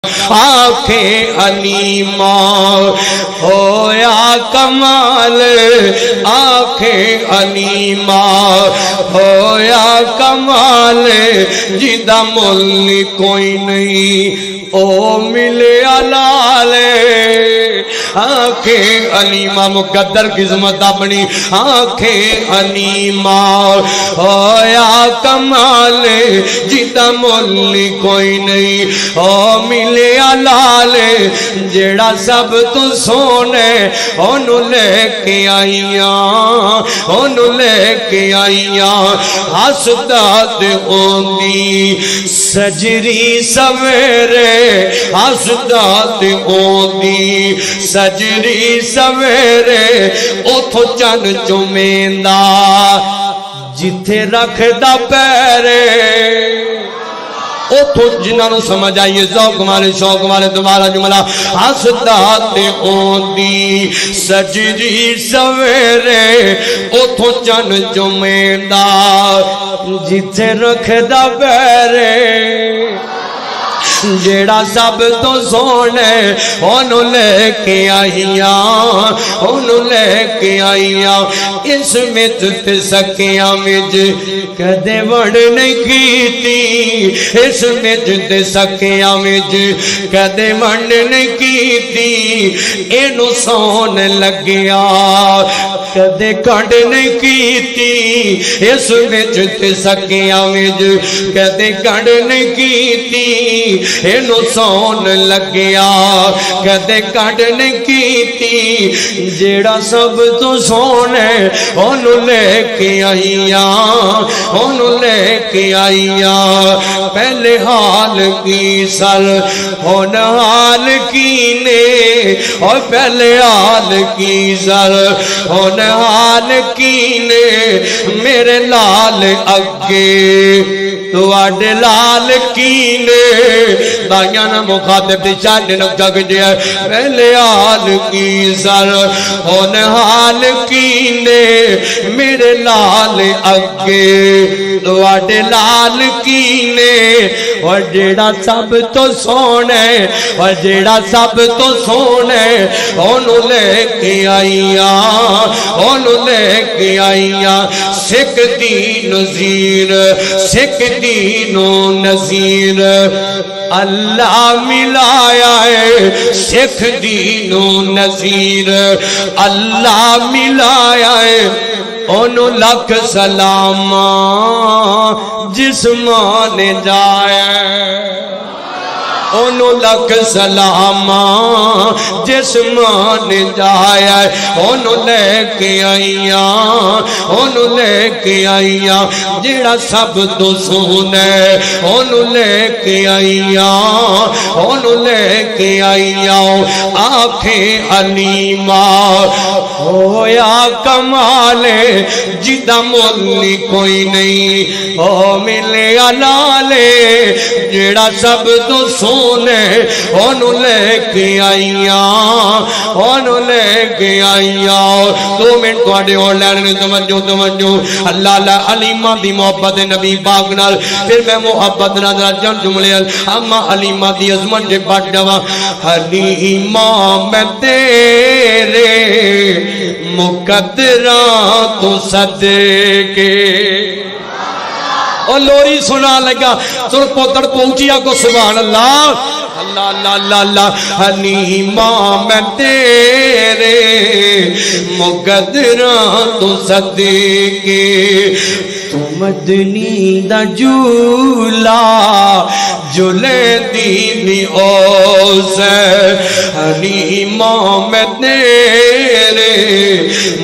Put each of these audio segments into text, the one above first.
آنکھیں علیمہ ہویا کمال آنکھیں علیمہ ہویا کمال جدا مل کوئی نہیں او ملے علال آنکھیں علیمہ مقدر قسمت اپنی آنکھیں علیمہ ہویا کمال جدا مل کوئی نہیں او ملے علال جیڑا سب تو سونے انہوں لے کے آئیاں انہوں لے کے آئیاں حسدات اوندی سجری سویرے حسدات اوندی سجری سویرے اتھو چن چمیندہ جتھے رکھ دا پیرے اتھو جنہوں سمجھ آئیے ذوق والے شوق والے دوبارہ جملہ حسدات اوندی سجری سویرے اتھو چن چمیندہ جتھے رکھ دا پیرے جیڑا سب تو سونے انہوں لے کے آئیاں انہوں لے کے آئیاں اس مت تے سکیاں مج کدے وڑ نہیں کیتی اس مت تے سکیاں مج کدے وڑ نہیں کیتی اینو سون لگیا کدے کڈ نہیں کیتی اس مت تے سکیاں مج کدے کڈ نہیں کیتی اینو سون لگیا کدے کڈ نہیں کیتی جیڑا سب تو سونے انہوں لے کے آئیاں انہوں لے کے آئیاں پہلے حال کی سر ہون حال کی نے اور پہلے حال کی سر ہون حال کی نے میرے لال اگے تو آڈے لال کی نے دائیانا مخاطب دی چاہنے نکتا گجے پہلے حال کی سر ہون حال کی نے میرے لال اگے تو آڈے لال کی نے اور جیڑا سب تو سونے اور جیڑا سب تو سونے انہوں لے کے آئیاں انہوں لے کے آئیاں سکھ دی نظیر سکھ دین و نظیر اللہ ملایا ہے سکھ دین و نظیر اللہ ملایا ہے انہوں لکھ سلام جسمان جائے انہوں لکھ سلام جسمان جایا انہوں لے کے آئیاں انہوں لے کے آئیاں جیڑا سب تو سونے انہوں لے کے آئیاں انہوں لے کے آئیاں آنکھیں علیمہ ہویا کمال جدا مل کوئی نہیں او ملے علالے جیڑا سب تو سونے انہوں لے کے آئیاں انہوں لے کے آئیاں 2 منٹ توڑے اور لینے توجہ اللہ اللہ علیمہ دی محبت نبی پاک نال پھر میں محبت نال جن جملے اما علیمہ دی عظمت جے بڑھ جوا علیمہ میں تیرے مقدران تو صدقے اور لوری سنا لگا سر پوتر پہنچیا کو سبحان اللہ اللہ اللہ اللہ اللہ حلیمہ میں تیرے مقدران تو صدقے تو مدنی دا جولا جلے دینی اوزے حلیمہ میں تیرے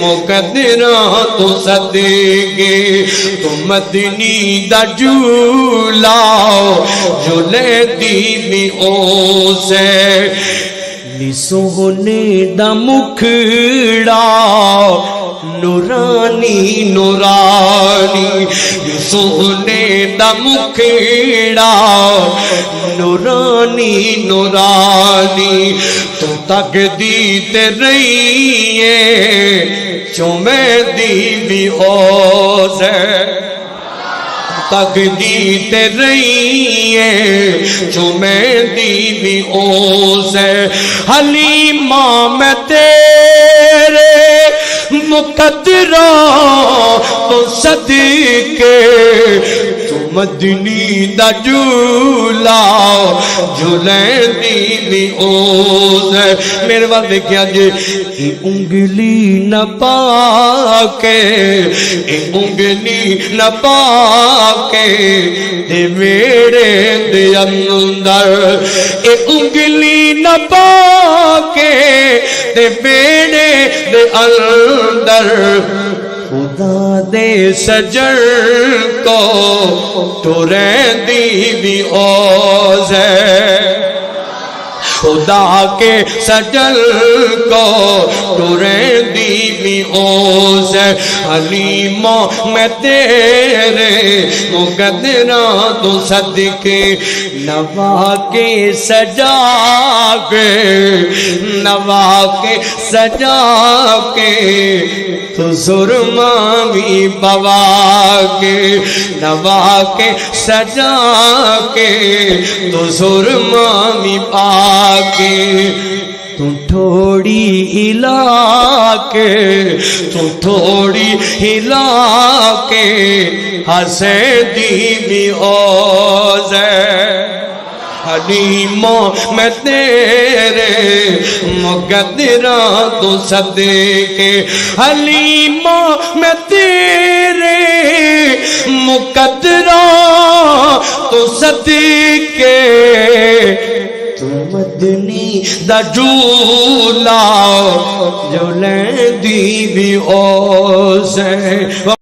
مقدران تو صدقے تو مدنی دا جولا جلے دینی اوزے سونے دا مکھڑا نورانی نورانی سونے دا مکھڑا نورانی نورانی تو تک دیتے رہیے چومے دی بھی اوزے تکدی تے رہی ہے جو میں دی بھی اوزے حلیمہ میں تیرے مقدرہ تو صدقے تو مدنی دا جھولا جھولیں دی بھی اوزے میرے وقت کیا جے انگلی نہ پاکے انگلی نہ پاکے دے میرے دے اندر انگلی نہ پاکے دے میرے دے اندر خدا دے سجن کو تو رہندی بھی اوز ہے خدا کے سجل کو ٹورے دی بھی اوز ہے حلیمہ میں تیرے مقدرہ تو صدقے نوا کے سجا کے نوا کے سجا کے تو سرما بھی بوا کے نوا کے سجا کے تو سرما بھی پا کے تم تھوڑی ہلا کے تم تھوڑی ہلا کے ہنسے دی بھی اوز ہے حلیمہ میں تیرے مقدرہ تو صدقے حلیمہ میں تیرے مقدرہ تو صدقے تو مدنی دا جھولا جو لیں دی بھی اوز ہے